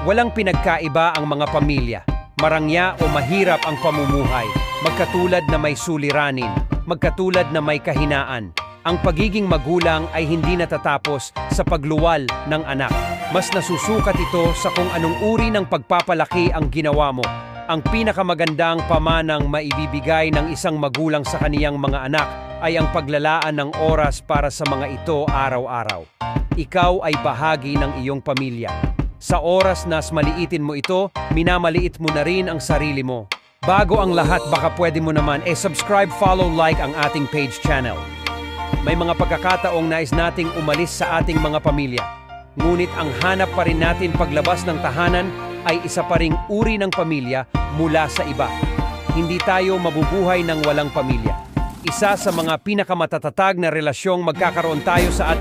Walang pinagkaiba ang mga pamilya. Marangya o mahirap ang pamumuhay. Magkatulad na may suliranin. Magkatulad na may kahinaan. Ang pagiging magulang ay hindi natatapos sa pagluwal ng anak. Mas nasusukat ito sa kung anong uri ng pagpapalaki ang ginawa mo. Ang pinakamagandang pamanang maibibigay ng isang magulang sa kaniyang mga anak ay ang paglalaan ng oras para sa mga ito araw-araw. Ikaw ay bahagi ng iyong pamilya. Sa oras na maliitin mo ito, minamaliit mo na rin ang sarili mo. Bago ang lahat, baka pwede mo naman subscribe, follow, like ang ating page channel. May mga pagkakataong nais nating umalis sa ating mga pamilya. Ngunit ang hanap pa rin natin paglabas ng tahanan ay isa pa ring uri ng pamilya mula sa iba. Hindi tayo mabubuhay ng walang pamilya. Isa sa mga pinakamatatatag na relasyong magkakaroon tayo sa ating